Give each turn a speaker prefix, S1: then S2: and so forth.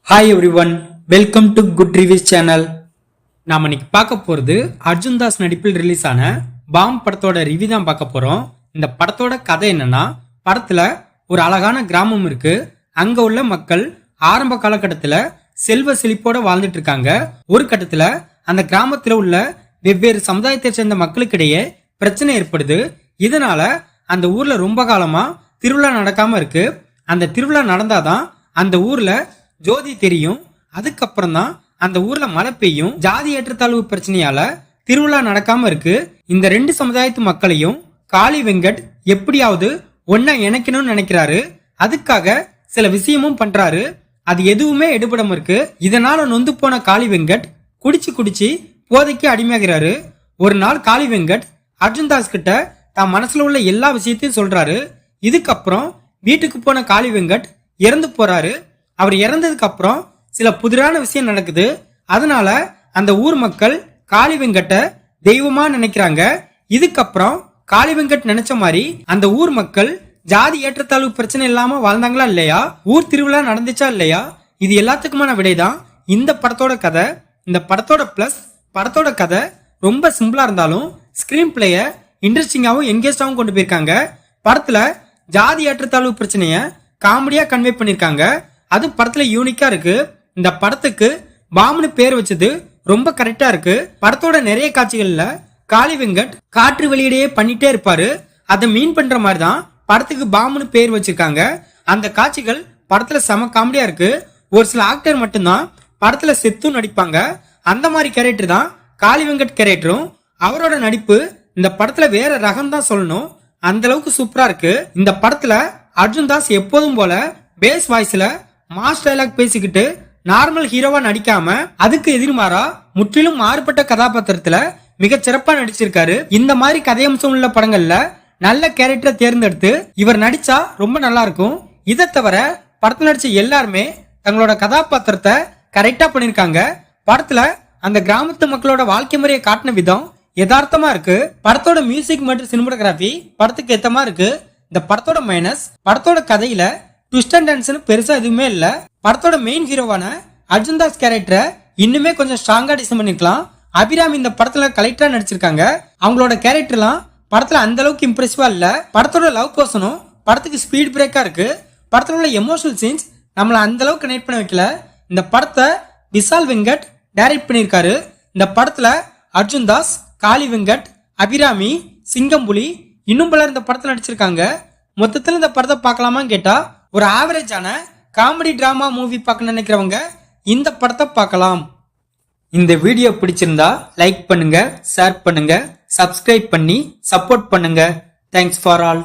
S1: Hi everyone, welcome to good reviews channel. நாம இன்னைக்கு பார்க்க போறது அர்ஜுன் தாஸ் நடிப்பில் ரிலீஸ் ஆன பாம் படத்தோட ரிவ்யூ தான் பார்க்க போறோம். இந்த படத்தோட கதை என்னன்னா, படத்துல ஒரு அழகான கிராமம் இருக்கு. அங்க உள்ள மக்கள் ஆரம்ப காலகட்டத்துல செல்வ செழிப்போட வாழ்ந்துட்டு இருக்காங்க. ஒரு கட்டத்துல அந்த கிராமத்துல உள்ள வெவ்வேறு சமுதாயத்தை சேர்ந்த மக்களுக்கிடையே பிரச்சனை ஏற்படுது. இதனால அந்த ஊர்ல ரொம்ப காலமா திருவிழா நடக்காம இருக்கு. அந்த திருவிழா நடந்தாதான் அந்த ஊர்ல ஜோதி தெரியும். அதுக்கப்புறம் தான் அந்த ஊர்ல மழை பெய்யும். ஜாதி ஏற்றத்தாழ்வு பிரச்சனையால திருவிழா நடக்காம இருக்கு. இந்த ரெண்டு சமுதாயத்து மக்களையும் காளி வெங்கட் எப்படியாவது ஒன்னா இணைக்கணும்னு நினைக்கிறாரு. அதுக்காக சில விஷயமும் பண்றாரு. அது எதுவுமே எடுபடாம இருக்கு. இதனால நொந்து போன காளி வெங்கட் குடிச்சு போதைக்கு அடிமையாகிறாரு. ஒரு நாள் காளி வெங்கட் அர்ஜுன் தாஸ் கிட்ட தான் மனசுல உள்ள எல்லா விஷயத்தையும் சொல்றாரு. இதுக்கப்புறம் வீட்டுக்கு போன காளி வெங்கட் இறந்து போறாரு. அவர் இறந்ததுக்கு அப்புறம் சில புதிரான விஷயம் நடக்குது. அதனால அந்த ஊர் மக்கள் காளி வெங்கட்ட தெய்வமா நினைக்கிறாங்க. இதுக்கப்புறம் காளி வெங்கட் நினைச்ச மாதிரி அந்த ஊர் மக்கள் ஜாதி ஏற்றத்தாழ்வு பிரச்சனை இல்லாம வாழ்ந்தாங்களா இல்லையா, ஊர் திருவிழா நடந்துச்சா இல்லையா, இது எல்லாத்துக்குமான விடைதான் இந்த படத்தோட கதை. இந்த படத்தோட பிளஸ் படத்தோட கதை ரொம்ப சிம்பிளா இருந்தாலும் ஸ்கிரீன் பிளேய இன்ட்ரெஸ்டிங்காவும் என்கேஜாவும் கொண்டு போயிருக்காங்க. படத்துல ஜாதி ஏற்றத்தாழ்வு பிரச்சனைய காமெடியா கன்வே பண்ணிருக்காங்க. அது படத்துல யூனிக்கா இருக்கு. இந்த படத்துக்கு பாம்னு பேர் வச்சது ரொம்ப கரெக்டா இருக்கு. படத்தோட நிறைய காட்சிகள்ல காளி வெங்கட் காற்று வெளியிடையே பண்ணிட்டே இருப்பாரு. அதை மீன் பண்ற மாதிரி தான் படத்துக்கு பாம்னு பேர் வச்சிருக்காங்க. அந்த காட்சிகள் படத்துல செம காமெடியா இருக்கு. ஒரு சில ஆக்டர் மட்டும்தான் படத்துல செத்தும் நடிப்பாங்க. அந்த மாதிரி கேரக்டர் தான் காளி வெங்கட் கேரக்டரும். அவரோட நடிப்பு இந்த படத்துல வேற ரகம் தான் சொல்லணும். அந்த அளவுக்கு சூப்பரா இருக்கு. இந்த படத்துல அர்ஜுன் தாஸ் எப்போதும் போல பேஸ் வாய்ஸ்ல மாஸ் டைலாக் பேசிக்கிட்டு நார்மல் ஹீரோவா நடிக்காம அதுக்கு எதிர்மாறா முற்றிலும் மாறுபட்ட கதாபாத்திரத்துல மிக சிறப்பா நடிச்சிருக்காரு. இந்த மாதிரி கதையம்சம் உள்ள படங்கள்ல நல்ல கேரக்டரை தேர்ந்தெடுத்து இவர் நடிச்சா ரொம்ப நல்லா இருக்கும். இதை தவிர படத்துல நடிச்ச எல்லாருமே தங்களோட கதாபாத்திரத்தை கரெக்டா பண்ணிருக்காங்க. படத்துல அந்த கிராமத்து மக்களோட வாழ்க்கை முறையை காட்டின விதம் யதார்த்தமா இருக்கு. படத்தோட மியூசிக் மற்றும் சினிமாட்டோகிராஃபி படத்துக்கு ஏத்தமா இருக்கு. இந்த படத்தோட மைனஸ் படத்தோட கதையில ட்விஸ்ட் அண்ட் டான்ஸ் பெருசா எதுவுமே இல்ல. படத்தோட மெயின் ஹீரோவான அர்ஜுன் தாஸ் கேரக்டரை இன்னுமே கொஞ்சம் ஸ்ட்ராங்கா டிசைன் பண்ணிருக்கலாம். அபிராமி இந்த படத்துல கலெக்டரா நடிச்சிருக்காங்க. அவங்களோட கேரக்டர்லாம் படத்துல அந்த அளவுக்கு இம்ப்ரெசிவா இல்ல. படத்தோட லவ் பர்சனும் படத்துக்கு ஸ்பீட் பிரேக்கா இருக்கு. படத்துல உள்ள எமோஷனல் சீன்ஸ் நம்மள அந்த அளவுக்கு கனெக்ட் பண்ண வைக்கல. இந்த படத்தை விஷால் வெங்கட் டைரக்ட் பண்ணிருக்காரு. இந்த படத்துல அர்ஜுன் தாஸ், காளி வெங்கட், அபிராமி, சிங்கம்புலி இன்னும் பலர் இந்த படத்துல நடிச்சிருக்காங்க. மொத்தத்துல இந்த படத்தை பார்க்கலாமான்னு கேட்டா ஒரு ஆவரேஜான காமெடி டிராமா மூவி பார்க்க நினைக்கிறவங்க இந்த படத்தை பார்க்கலாம். இந்த வீடியோ பிடிச்சிருந்தா லைக் பண்ணுங்க, ஷேர் பண்ணுங்க, சப்ஸ்கிரைப் பண்ணி சப்போர்ட் பண்ணுங்க. Thanks for all.